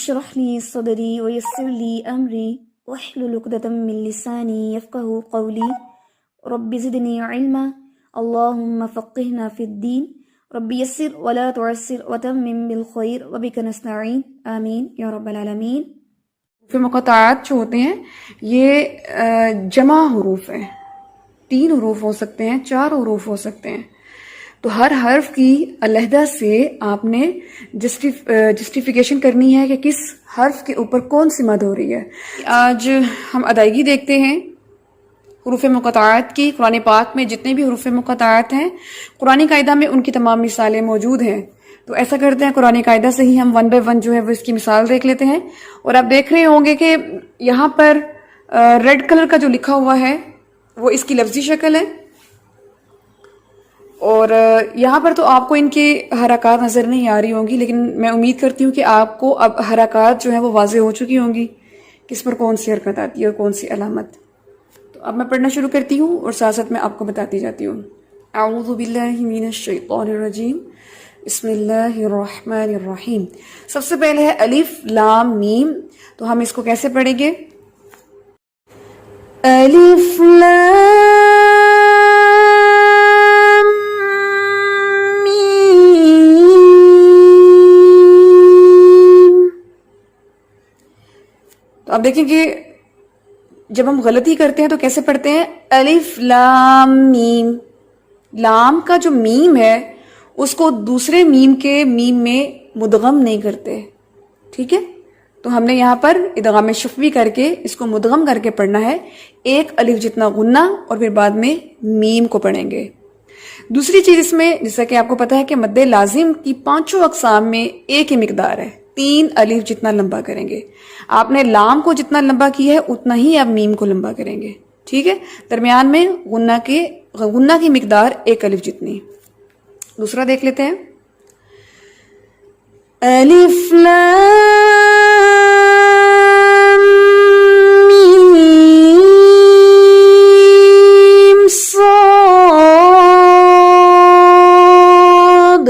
اشرح لي صدري ويسر لي أمري واحلل عقدة من لساني يفقهوا قولي رب زدني علما اللهم فقهنا في الدين رب يسر ولا تعسر وتمم بالخير وبك نستعين آمين یا رب العالمین۔ حروف مقطعات جو ہوتے ہیں یہ جمع حروف ہیں، 3 حروف ہو سکتے ہیں، 4 حروف ہو سکتے ہیں، تو ہر حرف کی علیحدہ سے آپ نے جسٹیفیکیشن کرنی ہے کہ کس حرف کے اوپر کون سی مد ہو رہی ہے۔ آج ہم ادائیگی دیکھتے ہیں حروف مقطعات کی۔ قرآن پاک میں جتنے بھی حروف مقطعات ہیں قرآن قاعدہ میں ان کی تمام مثالیں موجود ہیں، تو ایسا کرتے ہیں قرآن قاعدہ سے ہی ہم 1 بائی 1 جو ہے وہ اس کی مثال دیکھ لیتے ہیں۔ اور آپ دیکھ رہے ہوں گے کہ یہاں پر ریڈ کلر کا جو لکھا ہوا ہے وہ اس کی لفظی شکل ہے، اور یہاں پر تو آپ کو ان کی حرکات نظر نہیں آ رہی ہوں گی، لیکن میں امید کرتی ہوں کہ آپ کو اب حرکات جو ہیں وہ واضح ہو چکی ہوں گی، کس پر کون سی حرکت آتی ہے اور کون سی علامت۔ تو اب میں پڑھنا شروع کرتی ہوں اور ساتھ ساتھ میں آپ کو بتاتی جاتی ہوں۔ اعوذ باللہ من الشیطان الرجیم، بسم اللہ الرحمن الرحیم۔ سب سے پہلے ہے الف لام میم، تو ہم اس کو کیسے پڑھیں گے؟ الف لام اب دیکھیں کہ جب ہم غلطی کرتے ہیں تو کیسے پڑھتے ہیں؟ الف لام میم، لام کا جو میم ہے اس کو دوسرے میم کے میم میں مدغم نہیں کرتے، ٹھیک ہے؟ تو ہم نے یہاں پر ادغام شفوی کر کے اس کو مدغم کر کے پڑھنا ہے، ایک الف جتنا غنہ اور پھر بعد میں میم کو پڑھیں گے۔ دوسری چیز اس میں، جیسا کہ آپ کو پتا ہے کہ مد لازم کی 5 اقسام میں ایک ہی مقدار ہے، 3 الف جتنا لمبا کریں گے۔ آپ نے لام کو جتنا لمبا کیا ہے اتنا ہی آپ میم کو لمبا کریں گے، ٹھیک ہے؟ درمیان میں غنہ کی مقدار 1 الف جتنی۔ دوسرا دیکھ لیتے ہیں، الف لام میم صاد۔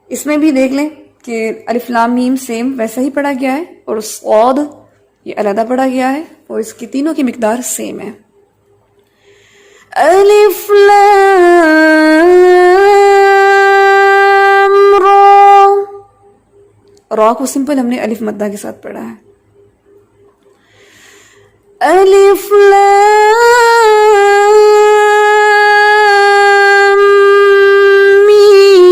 اس میں بھی دیکھ لیں کہ الف لام میم سیم ویسا ہی پڑھا گیا ہے، اور صاد یہ علیحدہ پڑھا گیا ہے، اور اس کی تینوں کی مقدار سیم ہے۔ الف لام را، را کو سمپل ہم نے الف مدہ کے ساتھ پڑھا ہے۔ الف لام میم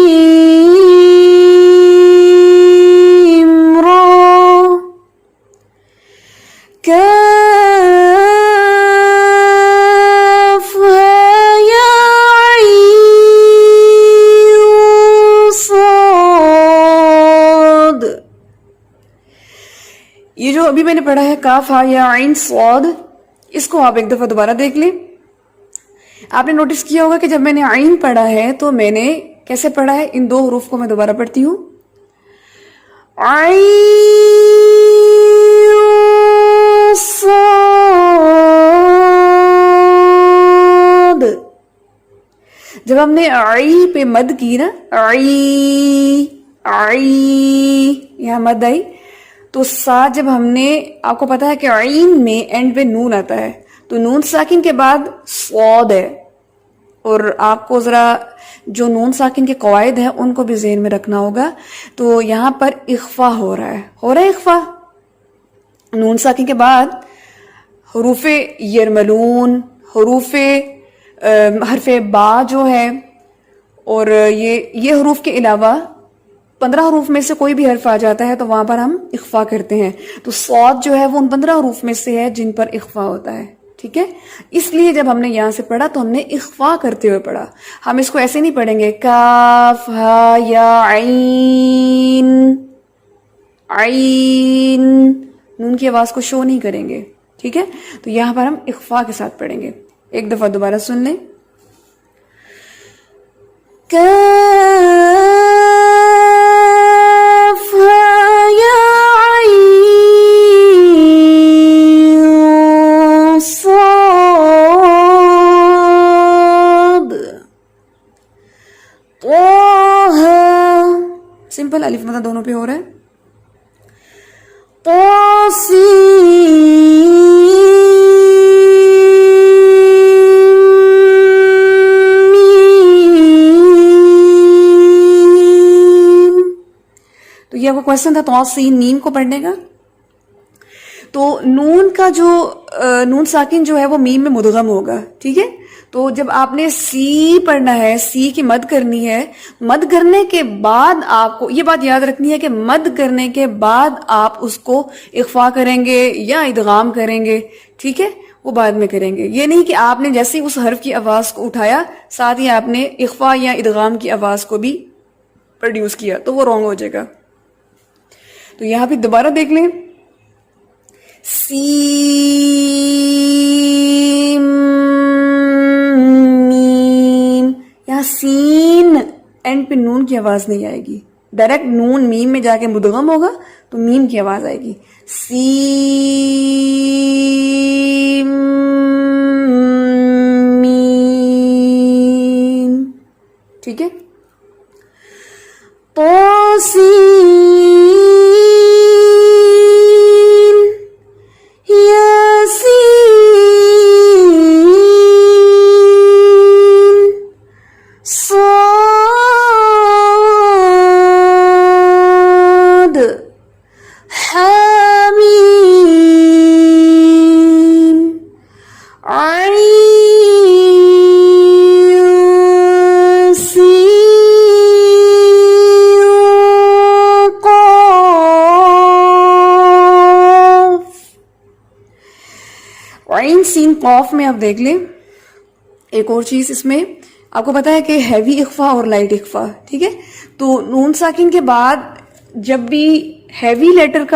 را، کاف یا عین صاد۔ یہ جو ابھی میں نے پڑھا ہے کاف ہا یا عین صاد، اس کو آپ ایک دفعہ دوبارہ دیکھ لیں۔ آپ نے نوٹس کیا ہوگا کہ جب میں نے عین پڑھا ہے تو میں نے کیسے پڑھا ہے؟ ان 2 حروف کو میں دوبارہ پڑھتی ہوں، عین صاد۔ جب ہم نے عی پہ مد کی نا، عی یہاں مد آئی، تو ساتھ جب ہم نے، آپ کو پتا ہے کہ عین میں اینڈ پہ نون آتا ہے، تو نون ساکن کے بعد صاد ہے، اور آپ کو ذرا جو نون ساکن کے قواعد ہیں ان کو بھی ذہن میں رکھنا ہوگا۔ تو یہاں پر اخفا ہو رہا ہے اخفا نون ساکن کے بعد حروف یرملون، حرف با جو ہے، اور یہ حروف کے علاوہ 15 حروف میں سے کوئی بھی حرف آ جاتا ہے تو وہاں پر ہم اخفا کرتے ہیں، تو صاد جو ہے وہ ان 15 حروف میں سے ہے جن پر اخفا ہوتا ہے، ٹھیک ہے؟ اس لیے جب ہم نے یہاں سے پڑھا تو ہم نے اخفا کرتے ہوئے پڑھا، ہم اس کو ایسے نہیں پڑھیں گے کاف ہا یا عین، نون کی آواز کو شو نہیں کریں گے، ٹھیک ہے؟ تو یہاں پر ہم اخفا کے ساتھ پڑھیں گے۔ ایک دفعہ دوبارہ سن لیں، کاف ہا یا عین صاد، طه، سمپل کمل, الف مدہ دونوں پہ ہو رہا ہے. تو یہ آپ کو کوشچن تھا توسین میم کو پڑھنے کا. تو نون کا جو نون ساکن جو ہے وہ میم میں مدغم ہوگا, ٹھیک ہے. تو جب آپ نے سی پڑھنا ہے, سی کی مد کرنی ہے, مد کرنے کے بعد آپ کو یہ بات یاد رکھنی ہے کہ مد کرنے کے بعد آپ اس کو اخفا کریں گے یا ادغام کریں گے, ٹھیک ہے, وہ بعد میں کریں گے. یہ نہیں کہ آپ نے جیسے ہی اس حرف کی آواز کو اٹھایا ساتھ ہی آپ نے اخفا یا ادغام کی آواز کو بھی پروڈیوس کیا, تو وہ رانگ ہو جائے گا. تو یہاں پہ دوبارہ دیکھ لیں, سین میم, یہاں سین اینڈ پہ نون کی آواز نہیں آئے گی, ڈائریکٹ نون میم میں جا کے مدغم ہوگا تو میم کی آواز آئے گی. سین میم, ٹھیک ہے. تو عین سین قاف میں آپ دیکھ لیں ایک اور چیز, اس میں آپ کو پتا ہے کہ ہیوی اخفا اور لائٹ اخفا, ٹھیک ہے. تو نون ساکن کے بعد جب بھی ہیوی لیٹر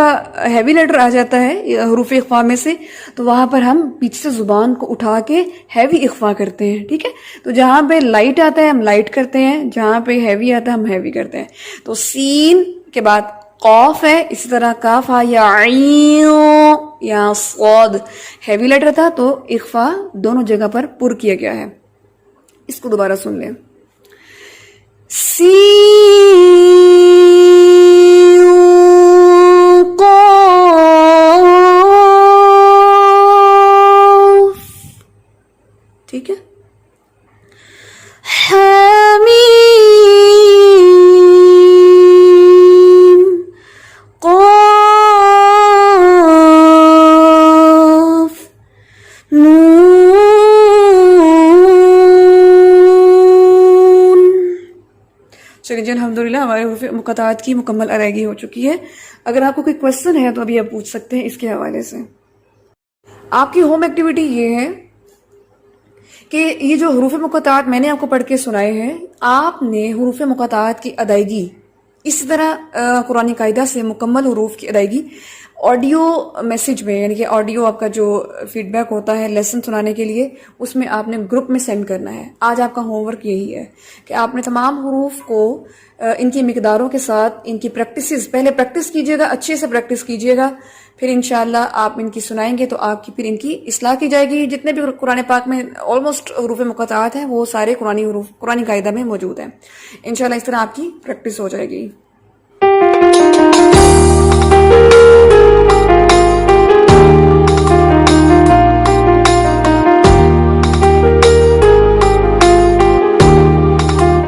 آ جاتا ہے حروف اخفا میں سے, تو وہاں پر ہم پیچھے سے زبان کو اٹھا کے ہیوی اخفا کرتے ہیں, ٹھیک ہے. تو جہاں پہ لائٹ آتا ہے ہم لائٹ کرتے ہیں, جہاں پہ ہیوی آتا ہے ہم ہیوی کرتے ہیں. تو سین کے بعد قاف ہے, اسی طرح کاف یا عین یا صاد ہیوی لیٹر تھا تو اخفا دونوں جگہ پر پر کیا گیا ہے. اس کو دوبارہ سن لیں. سین قاف, ٹھیک ہے. چلیے جی, الحمدللہ ہمارے حروف مقطعات کی مکمل ادائیگی ہو چکی ہے. اگر آپ کو کوئی کوشچن ہے تو ابھی آپ پوچھ سکتے ہیں اس کے حوالے سے. آپ کی ہوم ایکٹیویٹی یہ ہے کہ یہ جو حروف مقطعات میں نے آپ کو پڑھ کے سنائے ہیں, آپ نے حروف مقطعات کی ادائیگی اسی طرح قرآن قاعدہ سے مکمل حروف کی ادائیگی آڈیو میسج میں, یعنی کہ آڈیو آپ کا جو فیڈ بیک ہوتا ہے لیسن سنانے کے لیے, اس میں آپ نے گروپ میں سینڈ کرنا ہے. آج آپ کا ہوم ورک یہی ہے کہ آپ نے تمام حروف کو ان کی مقداروں کے ساتھ ان کی پریکٹسز پہلے پریکٹس کیجیے گا, اچھے سے پریکٹس کیجیے گا, پھر انشاءاللہ آپ ان کی سنائیں گے تو آپ کی پھر ان کی اصلاح کی جائے گی. جتنے بھی قرآن پاک میں آلموسٹ حروف مقطعات ہیں وہ سارے قرآن قاعدہ میں موجود ہیں. انشاءاللہ اس طرح آپ کی پریکٹس ہو جائے گی.